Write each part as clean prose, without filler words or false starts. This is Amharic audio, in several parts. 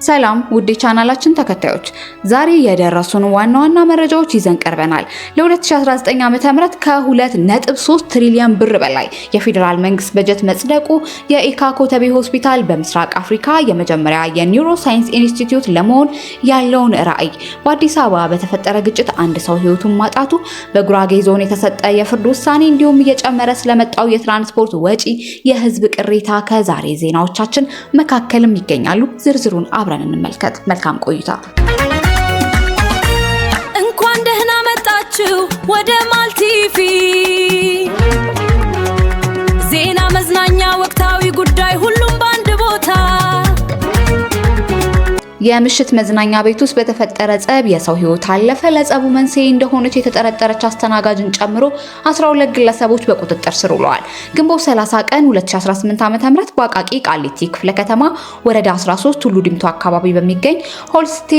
ሰላም ውድ ቻናላችን ተከታዮች ዛሬ የደረሱን ዋና መረጃዎች ይዘን ቀርበናል። ለ2019 ዓ.ም ከ2.3 ትሪሊዮን ብር በላይ የፌዴራል መንግስት በጀት መጽደቁ፣ የኢካ ኮተቤ ሆስፒታል በምስራቅ አፍሪካ የመጀመሪያ የኒውሮ ሳይንስ ኢንስቲትዩት ለመሆን ያለውን ራዕይ፣ በአዲስ አበባ በተፈጠረ ግጭት አንድ ሰው ህይወቱን ማጣቱ፣ በጉራጌ ዞን የተሰጠ የፍርድ ውሳኔ እንዲሁም እየጨመረ ስለመጣው የትራንስፖርት ወጪ የህዝብ ቅሬታ ከዛሬ ዜናዎቻችን መካከልም ይገኛሉ። ዝርዝሩን አብረን እንመልከት። መልካም ቆይታ። እንኳን ደህና መጣችሁ ወደ ማልቲቪ። ዜና፣ መዝናኛ፣ ወቅታዊ ጉዳይ ሁሉም በአንድ ቦታ። የምሽት መዝናኛ ቤት ውስጥ በተፈጠረ ጸብ የሰው ህይወት አለፈ። ለጸቡ መንስኤ እንደሆነች የተጠረጠረች አስተናጋጅን ጨምሮ 12 ግለሰቦች በቁጥጥር ስር ውለዋል። ግንቦት 30 ቀን 2018 ዓ.ም በአቃቂ ቃሊቲ ክፍለ ከተማ ወረዳ 13 ቱሉ ዲምቱ አካባቢ በሚገኝ ሆልስቴ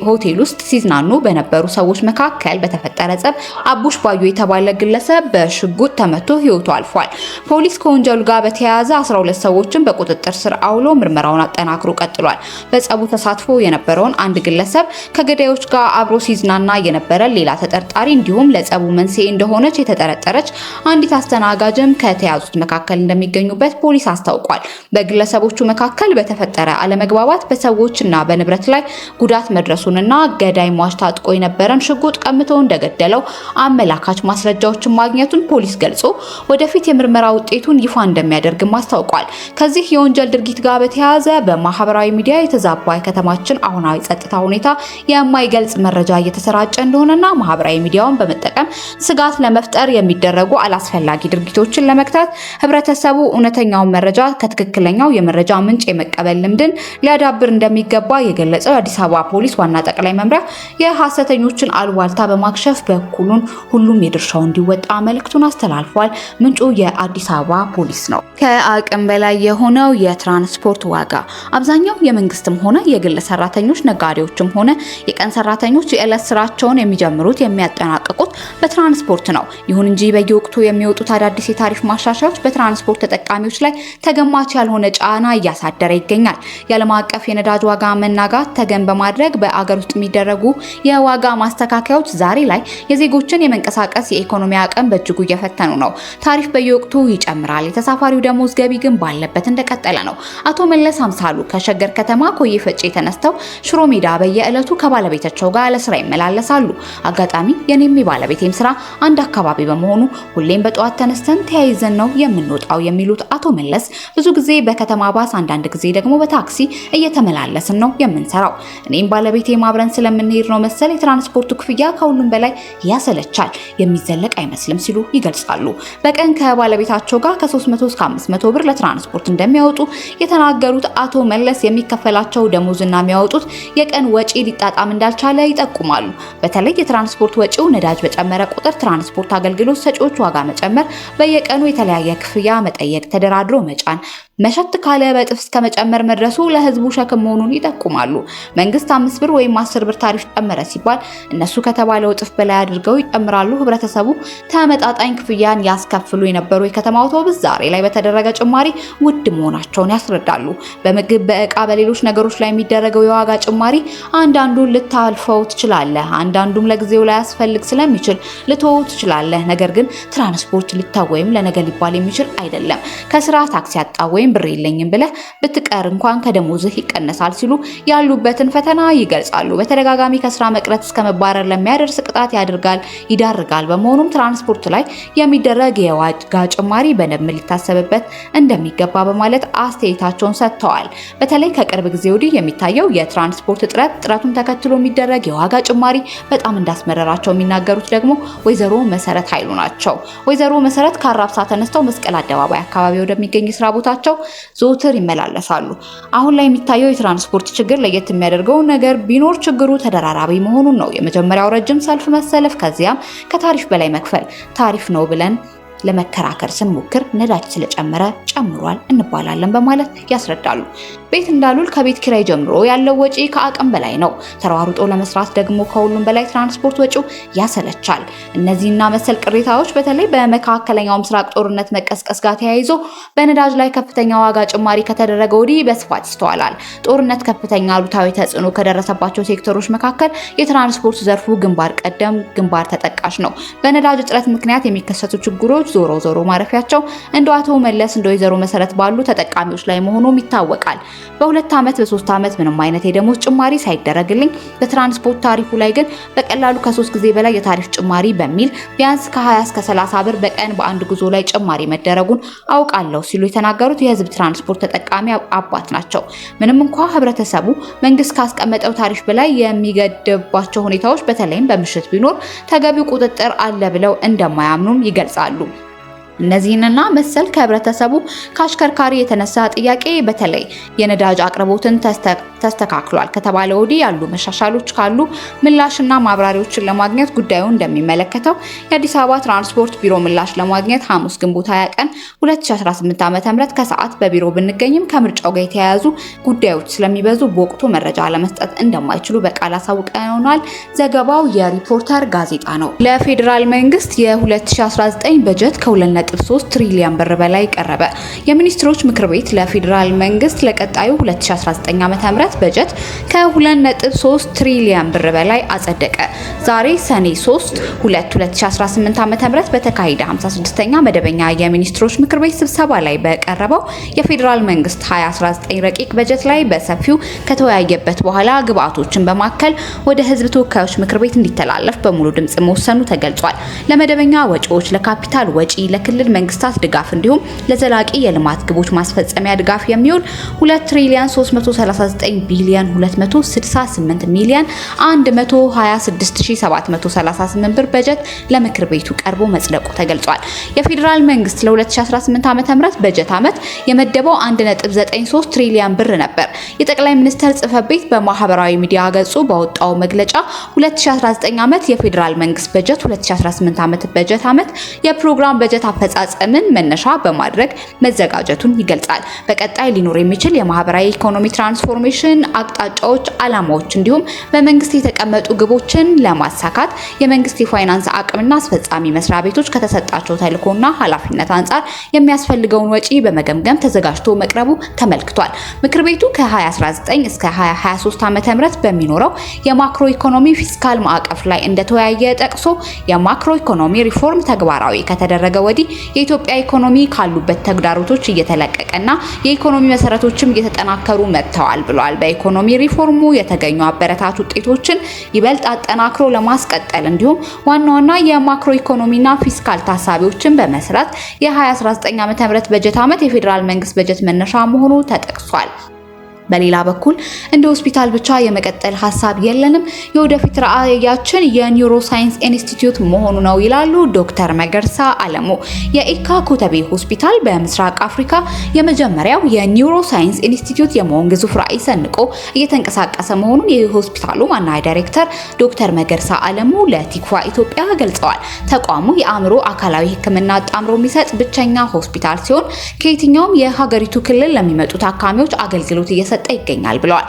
ሆቴል ውስጥ ሲዝናኑ በነበሩ ሰዎች መካከል በተፈጠረ ጸብ አቡሽ ባዩ የተባለ ግለሰብ በሽጉጥ ተመቶ ህይወቱ አልፏል። ፖሊስ ከወንጀሉ ጋር በተያያዘ 12 ሰዎችን በቁጥጥር ስር አውሎ ምርመራውን አጠናክሮ ቀጥሏል። በጸቡ ተሳትፎ የነበረውን አንድ ግለሰብ ከገዳዮች ጋር አብሮ ሲዝናና የነበረ ሌላ ተጠርጣሪ እንዲሁም ለጸቡ መንስኤ እንደሆነች የተጠረጠረች አንዲት አስተናጋጅም ከተያዙት መካከል እንደሚገኙበት ፖሊስ አስታውቋል። በግለሰቦቹ መካከል በተፈጠረ አለመግባባት በሰዎችና በንብረት ላይ ጉዳት መድረሱንና ገዳይ ሟች ታጥቆ የነበረን ሽጉጥ ቀምቶ እንደገደለው አመላካች ማስረጃዎችን ማግኘቱን ፖሊስ ገልጾ ወደፊት የምርመራ ውጤቱን ይፋ እንደሚያደርግም አስታውቋል። ከዚህ የወንጀል ድርጊት ጋር በተያያዘ በማህበራዊ ሚዲያ የተዛባ የከተማችን አሁናዊ ጸጥታ ሁኔታ የማይገልጽ መረጃ እየተሰራጨ እንደሆነና ማህበራዊ ሚዲያውን በመጠቀም ስጋት ለመፍጠር የሚደረጉ አላስፈላጊ ድርጊቶችን ለመክታት ህብረተሰቡ እውነተኛውን መረጃ ከትክክለኛው የመረጃ ምንጭ የመቀበል ልምድን ሊያዳብር እንደሚገባ የገለጸው የአዲስ አበባ ፖሊስ ዋና ጠቅላይ መምሪያ የሐሰተኞችን አልዋልታ በማክሸፍ በኩሉን ሁሉም የድርሻው እንዲወጣ መልእክቱን አስተላልፏል። ምንጩ የአዲስ አበባ ፖሊስ ነው። ከአቅም በላይ የሆነው የትራንስፖርት ዋጋ አብዛኛው የመንግስትም ሆነ የግል ሰራተኞች፣ ነጋዴዎችም ሆነ የቀን ሰራተኞች የዕለት ስራቸውን የሚጀምሩት የሚያጠናቅቁት በትራንስፖርት ነው። ይሁን እንጂ በየወቅቱ የሚወጡት አዳዲስ የታሪፍ ማሻሻያዎች በትራንስፖርት ተጠቃሚዎች ላይ ተገማች ያልሆነ ጫና እያሳደረ ይገኛል። የዓለም አቀፍ የነዳጅ ዋጋ መናጋት ተገን በማድረግ በአገር ውስጥ የሚደረጉ የዋጋ ማስተካከያዎች ዛሬ ላይ የዜጎችን የመንቀሳቀስ የኢኮኖሚ አቅም በእጅጉ እየፈተኑ ነው። ታሪፍ በየወቅቱ ይጨምራል። የተሳፋሪው ደሞዝ ገቢ ግን ባለበት እንደቀጠለ ነው። አቶ መለስ አምሳሉ ከሸገር ከተማ ኮዬ ፈጬ ተነስተው ሽሮ ሜዳ በየዕለቱ ከባለቤታቸው ጋር ለስራ ይመላለሳሉ። አጋጣሚ የኔም ባለቤቴም ስራ አንድ አካባቢ በመሆኑ ሁሌም በጠዋት ተነስተን ተያይዘን ነው የምንወጣው የሚሉት አቶ መለስ ብዙ ጊዜ በከተማ ባስ፣ አንዳንድ ጊዜ ደግሞ በታክሲ እየተመላለስን ነው የምንሰራው። እኔም ባለቤቴም አብረን ስለምንሄድ ነው መሰል የትራንስፖርቱ ክፍያ ከሁሉም በላይ ያሰለቻል፣ የሚዘለቅ አይመስልም ሲሉ ይገልጻሉ። በቀን ከባለቤታቸው ጋር ከ300 እስከ 500 ብር ለትራንስፖርት እንደሚያወጡ የተናገሩት አቶ መለስ የሚከፈላቸው ደሞዝና የሚያወጡት የቀን ወጪ ሊጣጣም እንዳልቻለ ይጠቁማሉ። በተለይ የትራንስፖርት ወጪው ነዳጅ በጨመረ ቁጥር ትራንስፖርት አገልግሎት ሰጪዎች ዋጋ መጨመር፣ በየቀኑ የተለያየ ክፍያ መጠየቅ፣ ተደራድሮ መጫን፣ መሸት ካለ በጥፍ እስከ መጨመር መድረሱ ለህዝቡ ሸክም መሆኑን ይጠቁማሉ። መንግስት 5 ብር ወይም 10 ብር ታሪፍ ጨመረ ሲባል እነሱ ከተባለው እጥፍ በላይ አድርገው ይጨምራሉ። ህብረተሰቡ ተመጣጣኝ ክፍያን ያስከፍሉ የነበሩ የከተማ አውቶቡስ ዛሬ ላይ በተደረገ ጭማሪ ውድ መሆናቸውን ያስረዳሉ። በምግብ፣ በእቃ፣ በሌሎች ነገሮች ላይ የሚደረገው የዋጋ ጭማሪ አንዳንዱን ልታልፈው ትችላለህ፣ አንዳንዱም ለጊዜው ላይ ያስፈልግ ስለሚችል ልተወው ትችላለህ። ነገር ግን ትራንስፖርት ሊታው ወይም ለነገ ሊባል የሚችል አይደለም። ከስራ ታክሲ አጣ ወይም ብር የለኝም ብለህ ብትቀር እንኳን ከደሞዝህ ይቀነሳል ሲሉ ያሉበትን ፈተና ይገልጻሉ። በተደጋጋሚ ከስራ መቅረት እስከ መባረር ለሚያደርስ ቅጣት ይዳርጋል። በመሆኑም ትራንስፖርት ላይ የሚደረግ የዋጋ ጭማሪ በደንብ ሊታሰብበት እንደሚገባ በማለት አስተያየታቸውን ሰጥተዋል። በተለይ ከቅርብ ጊዜ ወዲህ የሚታየው የትራንስፖርት ጥረቱን ተከትሎ የሚደረግ የዋጋ ጭማሪ በጣም እንዳስመረራቸው የሚናገሩት ደግሞ ወይዘሮ መሰረት ኃይሉ ናቸው። ወይዘሮ መሰረት ከአራብሳ ተነስተው መስቀል አደባባይ አካባቢ ወደሚገኝ ስራ ቦታቸው ዘውትር ይመላለሳሉ። አሁን ላይ የሚታየው የትራንስፖርት ችግር ለየት የሚያደርገው ነገር ቢኖር ችግሩ ተደራራቢ መሆኑን ነው። የመጀመሪያው ረጅም ሰልፍ መሰለፍ፣ ከዚያም ከታሪፍ በላይ መክፈል። ታሪፍ ነው ብለን ለመከራከር ስንሞክር ነዳጅ ስለጨመረ ጨምሯል እንባላለን በማለት ያስረዳሉ። ቤት እንዳሉል ከቤት ኪራይ ጀምሮ ያለው ወጪ ከአቅም በላይ ነው። ተሯሩጦ ለመስራት ደግሞ ከሁሉም በላይ ትራንስፖርት ወጪው ያሰለቻል። እነዚህና መሰል ቅሬታዎች በተለይ በመካከለኛው ምስራቅ ጦርነት መቀስቀስ ጋር ተያይዞ በነዳጅ ላይ ከፍተኛ ዋጋ ጭማሪ ከተደረገ ወዲህ በስፋት ይስተዋላል። ጦርነት ከፍተኛ አሉታዊ ተጽዕኖ ከደረሰባቸው ሴክተሮች መካከል የትራንስፖርት ዘርፉ ግንባር ተጠቃሽ ነው። በነዳጅ እጥረት ምክንያት የሚከሰቱ ችግሮች ዞሮ ማረፊያቸው እንደ አቶ መለስ እንደ ወይዘሮ መሰረት ባሉ ተጠቃሚዎች ላይ መሆኑም ይታወቃል። በ2 ዓመት በ3 ዓመት ምንም አይነት የደሞዝ ጭማሪ ሳይደረግልኝ በትራንስፖርት ታሪፉ ላይ ግን በቀላሉ ከ3 ጊዜ በላይ የታሪፍ ጭማሪ በሚል ቢያንስ ከ20 እስከ 30 ብር በቀን በአንድ ጉዞ ላይ ጭማሪ መደረጉን አውቃለሁ ሲሉ የተናገሩት የህዝብ ትራንስፖርት ተጠቃሚ አባት ናቸው። ምንም እንኳን ህብረተሰቡ መንግስት ካስቀመጠው ታሪፍ በላይ የሚገድባቸው ሁኔታዎች በተለይም በምሽት ቢኖር ተገቢው ቁጥጥር አለ ብለው እንደማያምኑም ይገልጻሉ። እነዚህንና መሰል ከህብረተሰቡ ከአሽከርካሪ የተነሳ ጥያቄ በተለይ የነዳጅ አቅርቦትን ተስተካክሏል ከተባለ ወዲህ ያሉ መሻሻሎች ካሉ ምላሽና ማብራሪያዎችን ለማግኘት ጉዳዩ እንደሚመለከተው የአዲስ አበባ ትራንስፖርት ቢሮ ምላሽ ለማግኘት ሐሙስ ግንቦት 20 ቀን 2018 ዓ.ም ከሰዓት በቢሮ ብንገኝም ከምርጫው ጋር የተያያዙ ጉዳዮች ስለሚበዙ በወቅቱ መረጃ ለመስጠት እንደማይችሉ በቃል አሳውቀውናል። ዘገባው የሪፖርተር ጋዜጣ ነው። ለፌዴራል መንግስት የ2019 በጀት ከ2.3 ትሪሊዮን ብር በላይ ቀረበ። የሚኒስትሮች ምክር ቤት ለፌዴራል መንግስት ለቀጣዩ 2019 ዓ.ም በጀት ከ2.3 ትሪሊዮን ብር በላይ አጸደቀ። ዛሬ ሰኔ 3 2018 ዓ.ም በተካሄደ 56ኛ መደበኛ የሚኒስትሮች ምክር ቤት ስብሰባ ላይ በቀረበው የፌዴራል መንግስት 2019 ረቂቅ በጀት ላይ በሰፊው ከተወያየበት በኋላ ግብአቶችን በማከል ወደ ህዝብ ተወካዮች ምክር ቤት እንዲተላለፍ በሙሉ ድምጽ መወሰኑ ተገልጿል። ለመደበኛ ወጪዎች፣ ለካፒታል ወጪ፣ ለክልል መንግስታት ድጋፍ እንዲሁም ለዘላቂ የልማት ግቦች ማስፈጸሚያ ድጋፍ የሚውል 2 ትሪሊዮን 339 ቢሊዮን 268 ሚሊዮን 126738 ብር በጀት ለምክር ቤቱ ቀርቦ መጽደቁ ተገልጿል። የፌዴራል መንግስት ለ2018 ዓ.ም በጀት ዓመት የመደበው 1.93 ትሪሊዮን ብር ነበር። የጠቅላይ ሚኒስትር ጽሕፈት ቤት በማህበራዊ ሚዲያ ገጹ ባወጣው መግለጫ 2019 ዓመት የፌዴራል መንግስት በጀት 2018 ዓመት በጀት ዓመት የፕሮግራም በጀት አፈጻጸምን መነሻ በማድረግ መዘጋጀቱን ይገልጻል። በቀጣይ ሊኖር የሚችል የማህበራዊ ኢኮኖሚ ትራንስፎርሜሽን አቅጣጫዎች፣ ዓላማዎች እንዲሁም በመንግስት የተቀመጡ ግቦችን ለማሳካት የመንግስት የፋይናንስ አቅምና አስፈጻሚ መስሪያ ቤቶች ከተሰጣቸው ተልዕኮና ኃላፊነት አንጻር የሚያስፈልገውን ወጪ በመገምገም ተዘጋጅቶ መቅረቡ ተመልክቷል። ምክር ቤቱ ከ2019 እስከ 2023 ዓ.ም በሚኖረው የማክሮ ኢኮኖሚ ፊስካል ማዕቀፍ ላይ እንደተወያየ ጠቅሶ የማክሮ ኢኮኖሚ ሪፎርም ተግባራዊ ከተደረገ ወዲህ የኢትዮጵያ ኢኮኖሚ ካሉበት ተግዳሮቶች እየተለቀቀና የኢኮኖሚ መሰረቶችም እየተጠናከሩ መጥተዋል ብሏል። በኢኮኖሚ ሪፎርሙ የተገኙ አበረታች ውጤቶችን ይበልጥ አጠናክሮ ለማስቀጠል እንዲሁም ዋና የማክሮ ኢኮኖሚና ፊስካል ታሳቢዎችን በመስራት የ2019 ዓ.ም በጀት ዓመት የፌዴራል መንግስት በጀት መነሻ መሆኑ ተጠቅሷል። በሌላ በኩል እንደ ሆስፒታል ብቻ የመቀጠል ሐሳብ የለንም፣ የወደፊት ራዕያችን የኒውሮ ሳይንስ ኢንስቲትዩት መሆኑ ነው ይላሉ ዶክተር መገርሳ አለሙ። የኢካ ኮተቤ ሆስፒታል በምስራቅ አፍሪካ የመጀመሪያው የኒውሮ ሳይንስ ኢንስቲትዩት የመሆን ግዙፍ ራዕይ ሰንቆ እየተንቀሳቀሰ መሆኑን የሆስፒታሉ ዋና ዳይሬክተር ዶክተር መገርሳ አለሙ ለቲክቫ ኢትዮጵያ ገልጸዋል። ተቋሙ የአእምሮ አካላዊ ሕክምና አጣምሮ የሚሰጥ ብቸኛ ሆስፒታል ሲሆን ከየትኛውም የሀገሪቱ ክልል ለሚመጡ ታካሚዎች አገልግሎት እየሰጠ ይገኛል ብለዋል።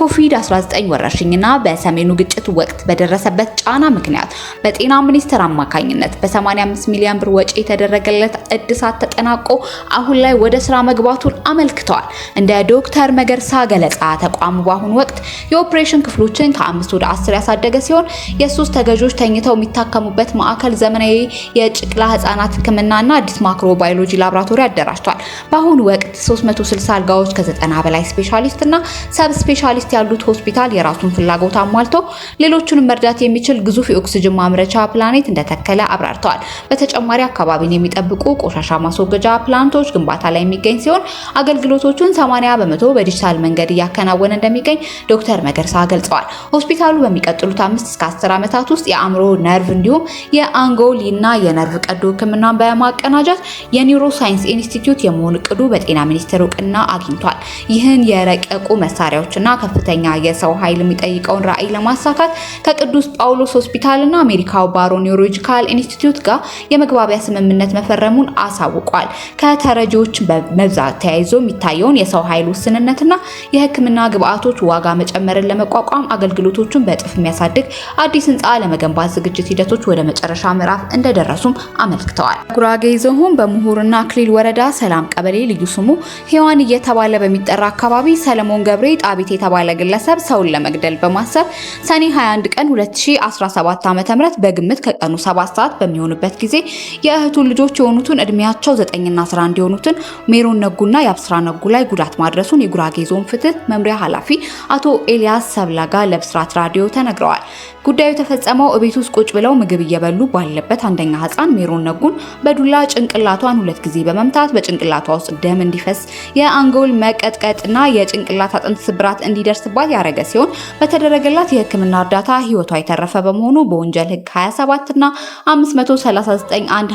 በኮቪድ-19 ወረርሽኝና በሰሜኑ ግጭት ወቅት በደረሰበት ጫና ምክንያት በጤና ሚኒስቴር አማካኝነት በ85 ሚሊዮን ብር ወጪ የተደረገለት እድሳት ተጠናቆ አሁን ላይ ወደ ስራ መግባቱን አመልክተዋል። እንደ ዶክተር መገርሳ ገለጻ ተቋሙ በአሁኑ ወቅት የኦፕሬሽን ክፍሎችን ከ5 ወደ 10 ያሳደገ ሲሆን የሶስት ተገዦች ተኝተው የሚታከሙበት ማዕከል፣ ዘመናዊ የጨቅላ ህጻናት ህክምናና አዲስ ማይክሮባዮሎጂ ላቦራቶሪ አደራጅቷል። በአሁኑ ወቅት 360 አልጋዎች ከ90 በላይ ስፔሻሊስት እና ሰብ ስፔሻሊስት ያሉት ሆስፒታል የራሱን ፍላጎት አሟልቶ ሌሎቹንም መርዳት የሚችል ግዙፍ የኦክሲጅን ማምረቻ ፕላኔት እንደተከለ አብራርተዋል። በተጨማሪ አካባቢን የሚጠብቁ ቆሻሻ ማስወገጃ ፕላንቶች ግንባታ ላይ የሚገኝ ሲሆን አገልግሎቶቹን 80% በዲጂታል መንገድ እያከናወነ እንደሚገኝ ዶክተር መገርሳ ገልጸዋል። ሆስፒታሉ በሚቀጥሉት 5 እስከ 10 ዓመታት ውስጥ የአእምሮ ነርቭ እንዲሁም የአንጎልና የነርቭ ቀዶ ህክምናን በማቀናጀት የኒውሮ ሳይንስ ኢንስቲትዩት የመሆን እቅዱ በጤና ሚኒስቴር እውቅና አግኝቷል። ይህን የረቂቅ የረቀቁ መሳሪያዎችና ከፍተኛ የሰው ኃይል የሚጠይቀውን ራዕይ ለማሳካት ከቅዱስ ጳውሎስ ሆስፒታልና አሜሪካው ባሮ ኒውሮሎጂካል ኢንስቲትዩት ጋር የመግባቢያ ስምምነት መፈረሙን አሳውቋል። ከተረጂዎች በመብዛት ተያይዞ የሚታየውን የሰው ኃይል ውስንነትና የሕክምና ግብአቶች ዋጋ መጨመርን ለመቋቋም አገልግሎቶቹን በእጥፍ የሚያሳድግ አዲስ ህንፃ ለመገንባት ዝግጅት ሂደቶች ወደ መጨረሻ ምዕራፍ እንደደረሱም አመልክተዋል። ጉራጌ ዞን በምሁርና አክሊል ወረዳ ሰላም ቀበሌ ልዩ ስሙ ሔዋን እየተባለ በሚጠራ አካባቢ ሰለሞን ገብሬ ጣቢት የተባለ ግለሰብ ሰውን ለመግደል በማሰብ ሰኔ 21 ቀን 2017 ዓ.ም በግምት ከቀኑ 7 ሰዓት በሚሆንበት ጊዜ የእህቱ ልጆች የሆኑትን እድሜያቸው 9 እና 11 የሆኑትን ሜሮን ነጉና የአብስራ ነጉ ላይ ጉዳት ማድረሱን የጉራጌ ዞን ፍትህ መምሪያ ኃላፊ አቶ ኤልያስ ሰብላጋ ለብስራት ራዲዮ ተነግረዋል። ጉዳዩ የተፈጸመው እቤት ውስጥ ቁጭ ብለው ምግብ እየበሉ ባለበት አንደኛ ህፃን ሜሮን ነጉን በዱላ ጭንቅላቷን 2 ጊዜ በመምታት በጭንቅላቷ ውስጥ ደም እንዲፈስ የአንጎል መቀጥቀጥና የጭንቅላት አጥንት ስብራት እንዲደርስባት ያደረገ ሲሆን በተደረገላት የህክምና እርዳታ ህይወቷ የተረፈ በመሆኑ በወንጀል ህግ 27 እና 539 1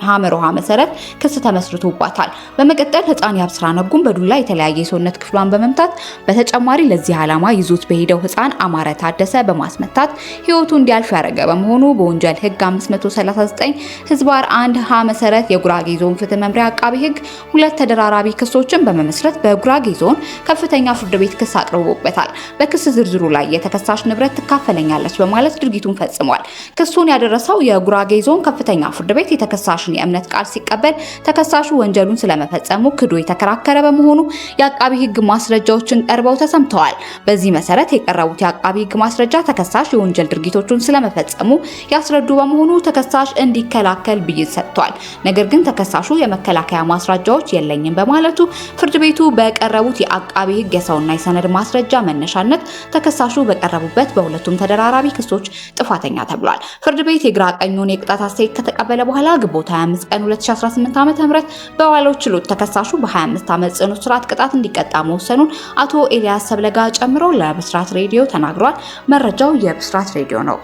ሐመሮሃ መሰረት ክስ ተመስርቶባታል። በመቀጠል ህፃን የአብስራ ነጉን በዱላ የተለያየ የሰውነት ክፍሏን በመምታት በተጨማሪ ለዚህ ዓላማ ይዞት በሄደው ህፃን አማረ ታደሰ በማስመታት ህይወቱ እንዲያልፍ ያደረገ በመሆኑ በወንጀል ህግ 539 ህዝባር 1 ሀ መሰረት የጉራጌ ዞን ፍትህ መምሪያ አቃቢ ህግ 2 ተደራራቢ ክሶችን በመመስረት በጉራጌ ዞን ከፍተኛ ፍርድ ቤት ክስ አቅርቦበታል። በክስ ዝርዝሩ ላይ የተከሳሽ ንብረት ትካፈለኛለች በማለት ድርጊቱን ፈጽሟል። ክሱን ያደረሰው የጉራጌ ዞን ከፍተኛ ፍርድ ቤት የተከሳሽን የእምነት ቃል ሲቀበል ተከሳሹ ወንጀሉን ስለመፈጸሙ ክዶ የተከራከረ በመሆኑ የአቃቢ ህግ ማስረጃዎችን ቀርበው ተሰምተዋል። በዚህ መሰረት የቀረቡት የአቃቢ ህግ ማስረጃ ተከሳሽ የወንጀል ድርጊቶቹን ስለመፈጸሙ ያስረዱ በመሆኑ ተከሳሽ እንዲከላከል ብይን ሰጥቷል። ነገር ግን ተከሳሹ የመከላከያ ማስረጃዎች የለኝም በማለቱ ፍርድ ቤቱ በቀረቡት የአቃቢ ህግ የሰውና የሰነድ ማስረጃ መነሻነት ተከሳሹ በቀረቡበት በሁለቱም ተደራራቢ ክሶች ጥፋተኛ ተብሏል። ፍርድ ቤት የግራ ቀኙን የቅጣት አስተያየት ከተቀበለ በኋላ ግንቦት 25 ቀን 2018 ዓ.ም በዋለው ችሎት ተከሳሹ በ25 ዓመት ጽኑ እስራት ቅጣት እንዲቀጣ መወሰኑን አቶ ኤልያስ ሰብለጋ ጨምሮ ለብስራት ሬዲዮ ተናግሯል። መረጃው የብስራት ሬዲዮ ነው።